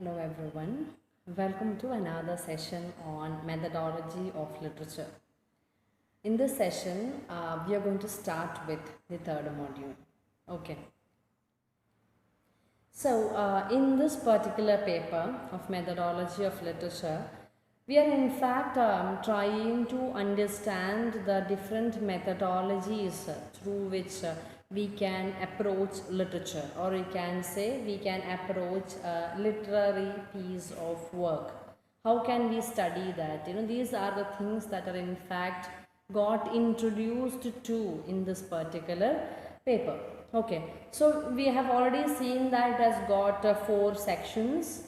Hello everyone, welcome to another session on methodology of literature. In this session, we are going to start with the third module. Okay. So, in this particular paper of methodology of literature, we are in fact trying to understand the different methodologies through which we can approach literature, or we can say we can approach a literary piece of work. How can we study that? These are the things that are in fact got introduced to in this particular paper. Okay, so we have already seen that it has got four sections,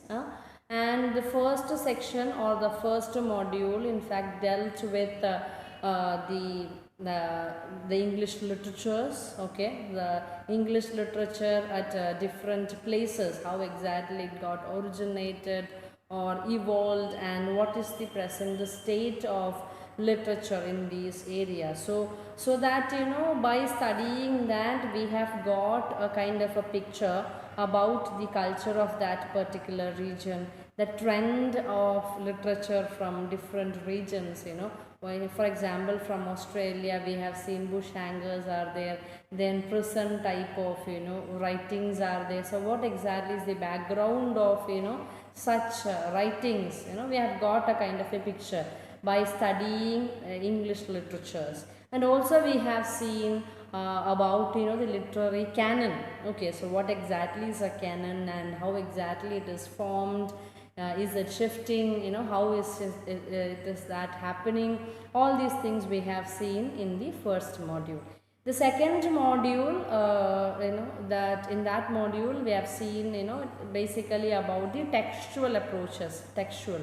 and the first section or the first module in fact dealt with the English literatures, okay, the English literature at different places, how exactly it got originated or evolved, and what is the present state of literature in these areas. So that by studying that we have got a kind of a picture about the culture of that particular region, the trend of literature from different regions. When, for example, from Australia we have seen bush hangers are there, then prison type of writings are there. So what exactly is the background of such writings? We have got a kind of a picture by studying English literatures. And also we have seen about the literary canon. Okay, so what exactly is a canon and how exactly it is formed? Is it shifting? How is that happening? All these things we have seen in the first module. The second module, that in that module we have seen basically about the textual approaches, textual.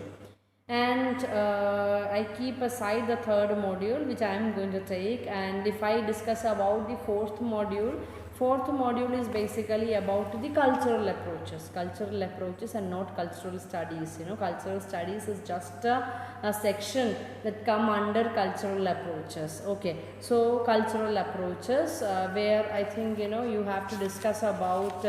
And I keep aside the third module which I am going to take, and if I discuss about the fourth module is basically about the cultural approaches and not cultural studies. Cultural studies is just a section that come under cultural approaches. Okay, so cultural approaches where I think you have to discuss about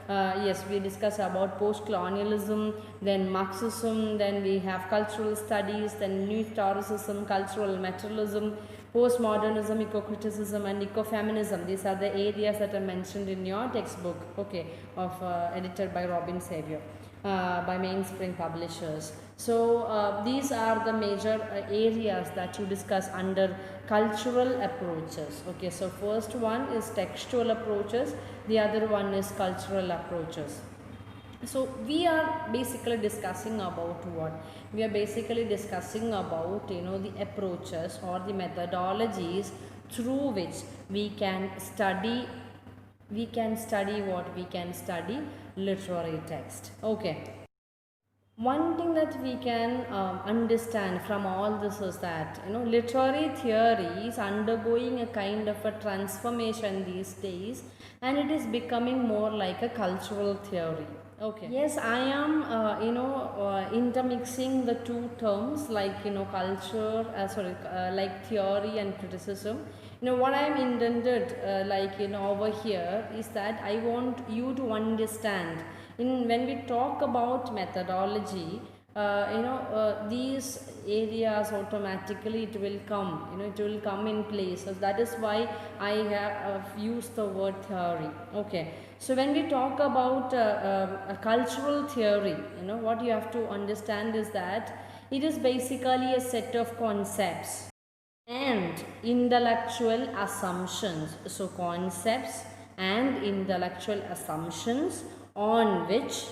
yes, we discuss about post-colonialism, then Marxism, then we have cultural studies, then new historicism, cultural materialism, postmodernism, eco-criticism and ecofeminism. These are the areas that are mentioned in your textbook, okay, of edited by Robin Xavier, by Mainspring Publishers. So these are the major areas that you discuss under cultural approaches. Okay, so first one is textual approaches, the other one is cultural approaches. So we are basically discussing about what? We are basically discussing about the approaches or the methodologies through which we can study what? We can study literary text. Okay. One thing that we can understand from all this is that literary theory is undergoing a kind of a transformation these days, and it is becoming more like a cultural theory. Okay. Yes, I am intermixing the two terms like culture, like theory and criticism. What I am intended over here is that I want you to understand when we talk about methodology, these areas automatically it will come in place. So that is why I have used the word theory. Okay, so when we talk about a cultural theory, what you have to understand is that it is basically a set of concepts and intellectual assumptions. So concepts and intellectual assumptions on which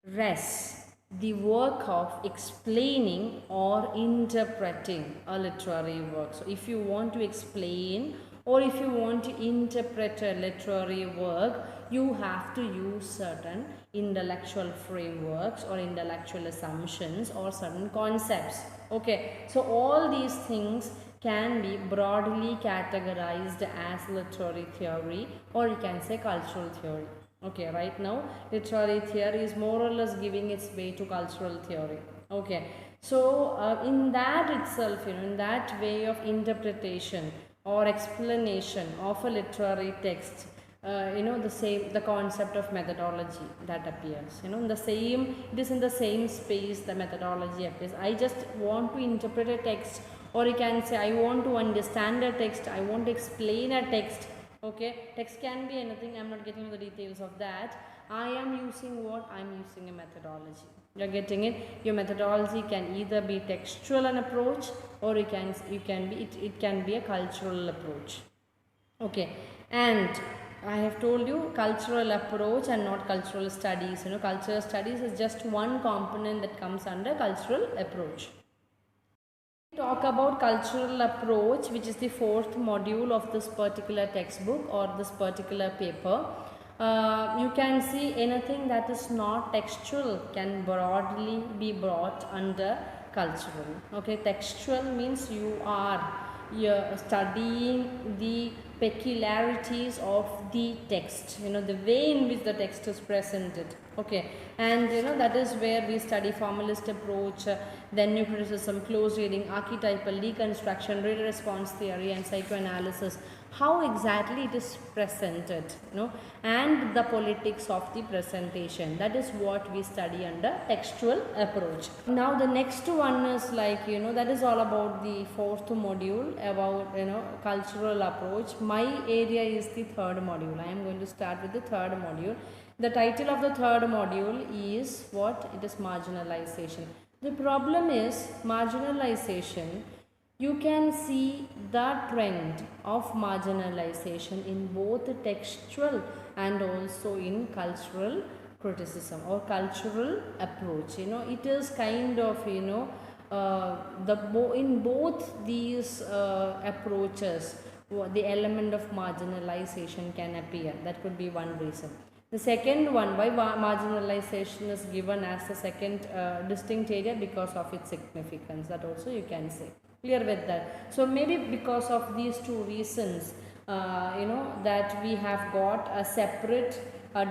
rests the work of explaining or interpreting a literary work. So if you want to explain or if you want to interpret a literary work, you have to use certain intellectual frameworks or intellectual assumptions or certain concepts. Okay, so all these things can be broadly categorized as literary theory, or you can say cultural theory. Okay, right now literary theory is more or less giving its way to cultural theory. Okay, so in that itself, in that way of interpretation or explanation of a literary text, the concept of methodology that appears, in the same, it is in the same space the methodology appears. I just want to interpret a text, or you can say I want to understand a text, I want to explain a text. Okay, text can be anything, I'm not getting into the details of that. I am using what? I'm using a methodology. You're getting it? Your methodology can either be textual an approach, or it can be a cultural approach. Okay, and I have told you cultural approach and not cultural studies. Cultural studies is just one component that comes under cultural approach. Talk about cultural approach, which is the fourth module of this particular textbook or this particular paper. You can see anything that is not textual can broadly be brought under cultural. Okay, textual means you're studying the peculiarities of the text, the way in which the text is presented. Okay, and that is where we study formalist approach, then new criticism, close reading, archetypal deconstruction, reader response theory, and psychoanalysis, how exactly it is presented, and the politics of the presentation. That is what we study under textual approach. Now the next one is like, that is all about the fourth module about, cultural approach. My area is the third module. I am going to start with the third module. The title of the third module is what? It is marginalization. The problem is marginalization. You can see the trend of marginalization in both in and also in cultural criticism or cultural approach. It is kind of, in both these approaches, the element of marginalization can appear. That could be one reason. The second one, why marginalization is given as the second distinct area, because of its significance. That also you can say. Clear with that. So maybe because of these two reasons, that we have got a separate,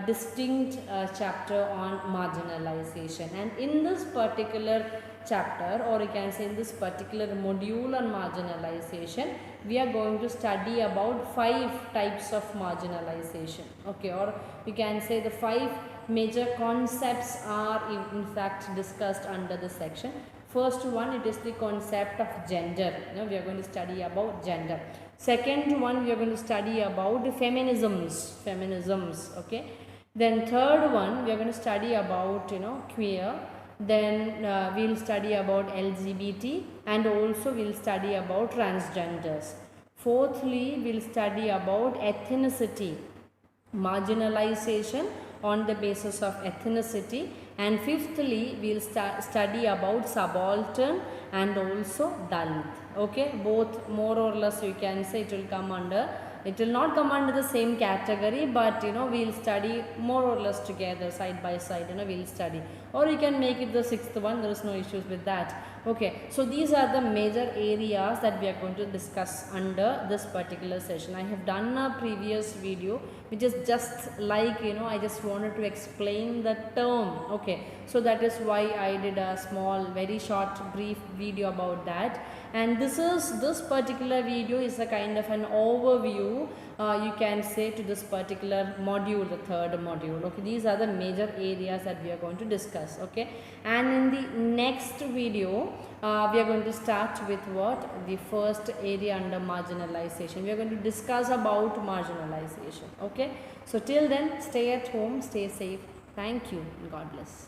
distinct chapter on marginalization. And in this particular chapter, or you can say in this particular module on marginalization, we are going to study about 5 types of marginalization. Okay, or you can say the 5 major concepts are in fact discussed under this section. First one, it is the concept of gender. We are going to study about gender. Second one, we are going to study about feminisms. Okay. Then third one, we are going to study about queer. Then we will study about LGBT, and also we will study about transgenders. Fourthly, we will study about ethnicity, marginalization on the basis of ethnicity. And fifthly, we will study about subaltern and also Dalit. Okay, both more or less you can say it will not come under the same category, but we will study more or less together, side by side, we will study. Or you can make it the 6th one, there is no issues with that. Okay, so these are the major areas that we are going to discuss under this particular session. I have done a previous video which is just like, I just wanted to explain the term. Okay, so that is why I did a small, very short, brief video about that. And this particular video is a kind of an overview, you can say, to this particular module, the third module. Okay, these are the major areas that we are going to discuss. Okay, and in the next video, we are going to start with what? The first area under marginalization. We are going to discuss about marginalization. Okay, so till then, stay at home, stay safe. Thank you. God bless.